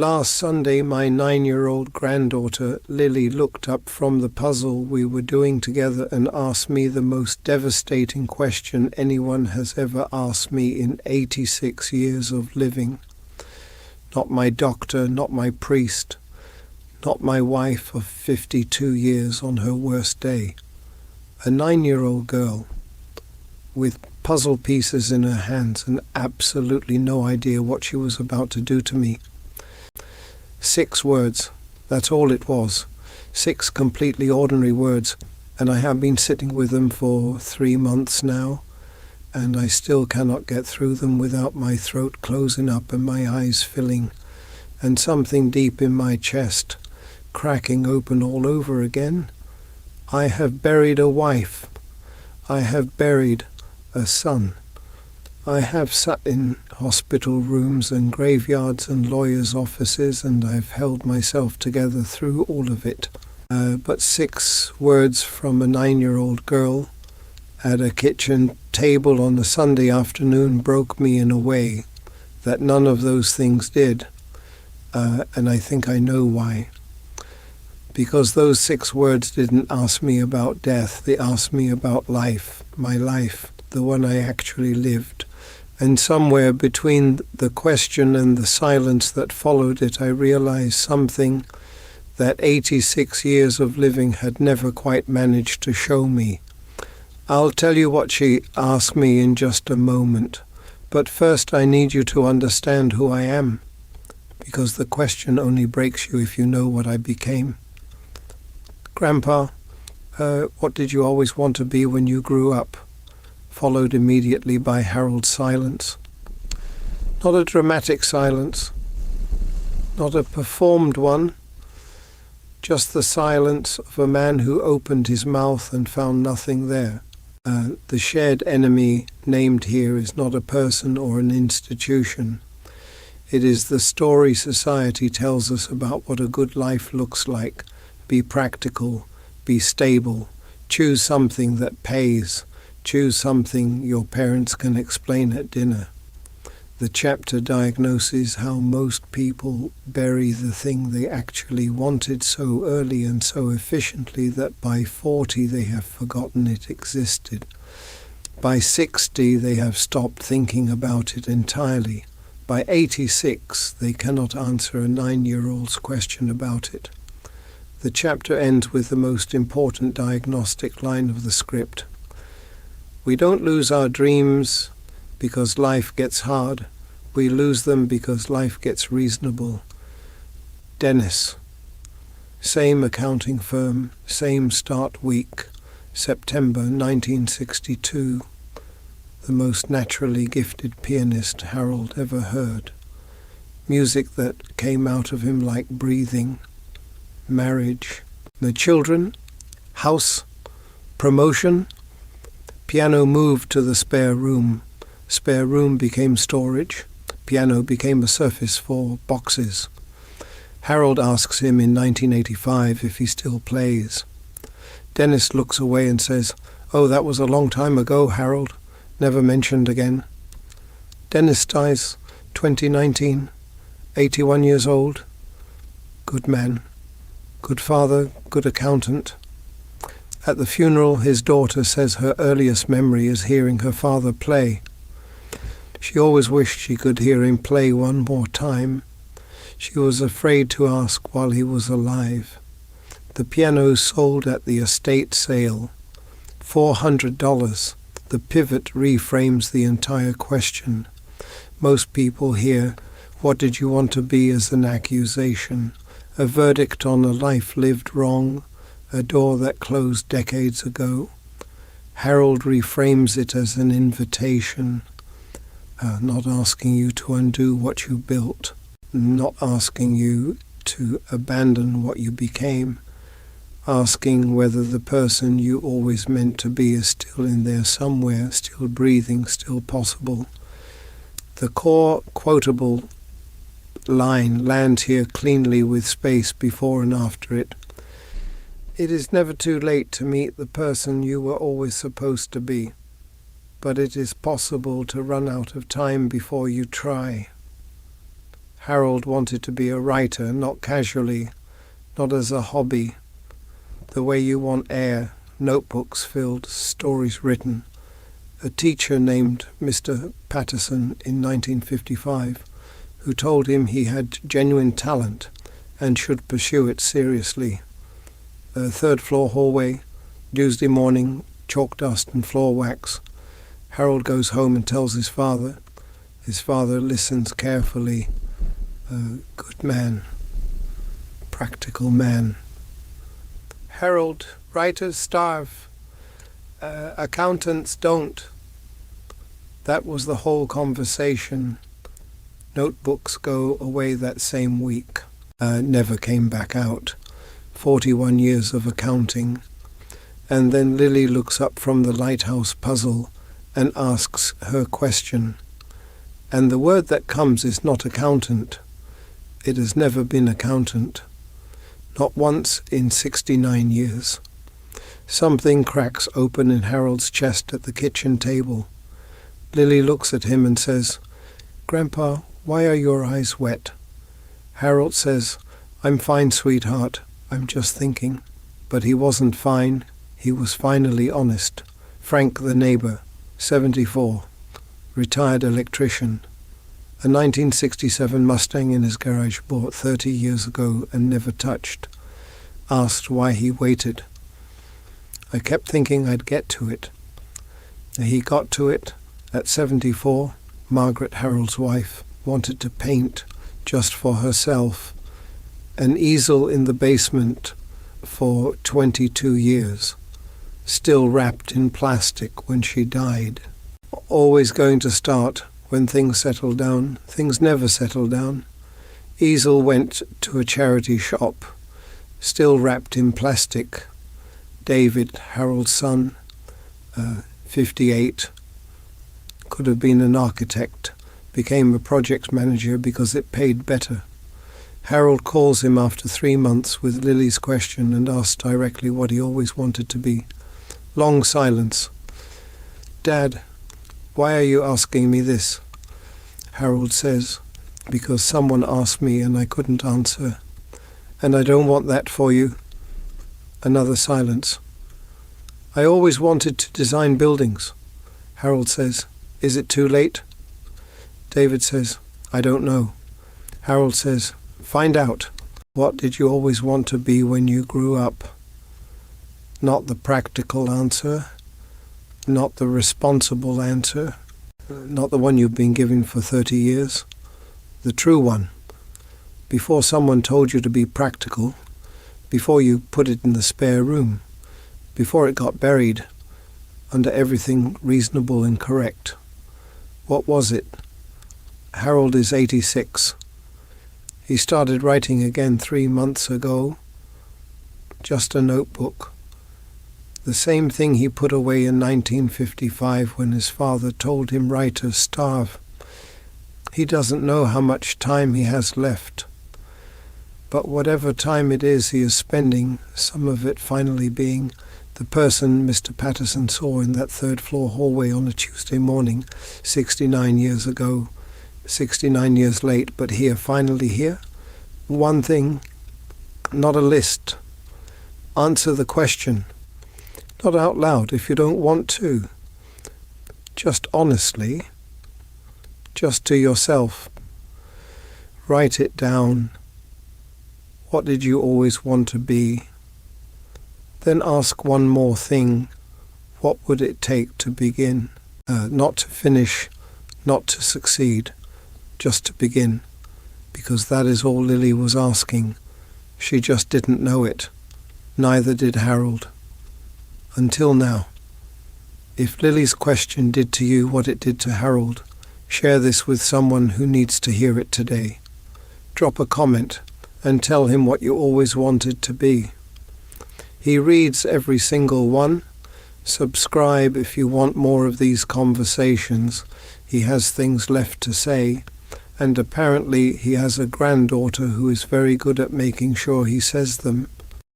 Last Sunday, my 9-year-old granddaughter, Lily, looked up from the puzzle we were doing together and asked me the most devastating question anyone has ever asked me in 86 years of living. Not my doctor, not my priest, not my wife of 52 years on her worst day. A 9-year-old girl with puzzle pieces in her hands and absolutely no idea what she was about to do to me. 6 words, that's all it was. 6 completely ordinary words, and I have been sitting with them for 3 months now, and I still cannot get through them without my throat closing up and my eyes filling, and something deep in my chest cracking open all over again. I have buried a wife. I have buried a son. I have sat in hospital rooms and graveyards and lawyers' offices, and I've held myself together through all of it. But 6 words from a 9-year-old girl at a kitchen table on a Sunday afternoon broke me in a way that none of those things did. And I think I know why. Because those 6 words didn't ask me about death, they asked me about life, my life, the one I actually lived. And somewhere between the question and the silence that followed it, I realized something that 86 years of living had never quite managed to show me. I'll tell you what she asked me in just a moment, but first I need you to understand who I am, because the question only breaks you if you know what I became. Grandpa, what did you always want to be when you grew up? Followed immediately by Harold's silence. Not a dramatic silence, not a performed one, just the silence of a man who opened his mouth and found nothing there. The shared enemy named here is not a person or an institution. It is the story society tells us about what a good life looks like. Be practical, be stable, choose something that pays. Choose something your parents can explain at dinner. The chapter diagnoses how most people bury the thing they actually wanted so early and so efficiently that by 40 they have forgotten it existed. By 60 they have stopped thinking about it entirely. By 86 they cannot answer a 9-year-old's question about it. The chapter ends with the most important diagnostic line of the script. We don't lose our dreams because life gets hard. We lose them because life gets reasonable. Dennis. Same accounting firm, same start week, September 1962. The most naturally gifted pianist Harold ever heard. Music that came out of him like breathing. Marriage. The children. House. Promotion. Piano moved to the spare room. Spare room became storage. Piano became a surface for boxes. Harold asks him in 1985 if he still plays. Dennis looks away and says, "Oh, that was a long time ago, Harold. Never mentioned again." Dennis dies 2019, 81 years old. Good man. Good father, good accountant. At the funeral, his daughter says her earliest memory is hearing her father play. She always wished she could hear him play one more time. She was afraid to ask while he was alive. The piano sold at the estate sale. $400. The pivot reframes the entire question. Most people hear, "What did you want to be?" as an accusation, a verdict on a life lived wrong, a door that closed decades ago. Harold reframes it as an invitation, not asking you to undo what you built, not asking you to abandon what you became, asking whether the person you always meant to be is still in there somewhere, still breathing, still possible. The core quotable line lands here cleanly with space before and after it. It is never too late to meet the person you were always supposed to be, but it is possible to run out of time before you try. Harold wanted to be a writer, not casually, not as a hobby, the way you want air, notebooks filled, stories written. A teacher named Mr. Patterson in 1955, who told him he had genuine talent and should pursue it seriously. A third-floor hallway, Tuesday morning, chalk dust and floor wax. Harold goes home and tells his father. His father listens carefully. Good man. Practical man. Harold, writers starve. Accountants don't. That was the whole conversation. Notebooks go away that same week. Never came back out. 41 years of accounting. And then Lily looks up from the lighthouse puzzle and asks her question. And the word that comes is not accountant. It has never been accountant. Not once in 69 years. Something cracks open in Harold's chest at the kitchen table. Lily looks at him and says, "Grandpa, why are your eyes wet?" Harold says, "I'm fine, sweetheart. I'm just thinking." But he wasn't fine. He was finally honest. Frank, the neighbor, 74, retired electrician. A 1967 Mustang in his garage bought 30 years ago and never touched. Asked why he waited. I kept thinking I'd get to it. He got to it. At 74, Margaret, Harold's wife, wanted to paint just for herself. An easel in the basement for 22 years. Still wrapped in plastic when she died. Always going to start when things settle down. Things never settle down. Easel went to a charity shop. Still wrapped in plastic. David, Harold's son, 58, could have been an architect, became a project manager because it paid better. Harold calls him after 3 months with Lily's question and asks directly what he always wanted to be. Long silence. "Dad, why are you asking me this?" Harold says, "Because someone asked me and I couldn't answer. And I don't want that for you." Another silence. "I always wanted to design buildings." Harold says, "Is it too late?" David says, "I don't know." Harold says, "Find out. What did you always want to be when you grew up?" Not the practical answer, not the responsible answer, not the one you've been given for 30 years, the true one. Before someone told you to be practical, before you put it in the spare room, before it got buried under everything reasonable and correct. What was it? Harold is 86. He started writing again 3 months ago. Just a notebook. The same thing he put away in 1955 when his father told him writers starve. He doesn't know how much time he has left. But whatever time it is he is spending, some of it finally being the person Mr. Patterson saw in that third-floor hallway on a Tuesday morning, 69 years ago, 69 years late, but here, finally here. One thing, not a list. Answer the question. Not out loud if you don't want to. Just honestly, just to yourself. Write it down. What did you always want to be? Then ask one more thing. What would it take to begin? Not to finish, not to succeed, just to begin. Because that is all Lily was asking. She just didn't know it. Neither did Harold. Until now. If Lily's question did to you what it did to Harold, share this with someone who needs to hear it today. Drop a comment and tell him what you always wanted to be. He reads every single one. Subscribe if you want more of these conversations. He has things left to say, and apparently he has a granddaughter who is very good at making sure he says them.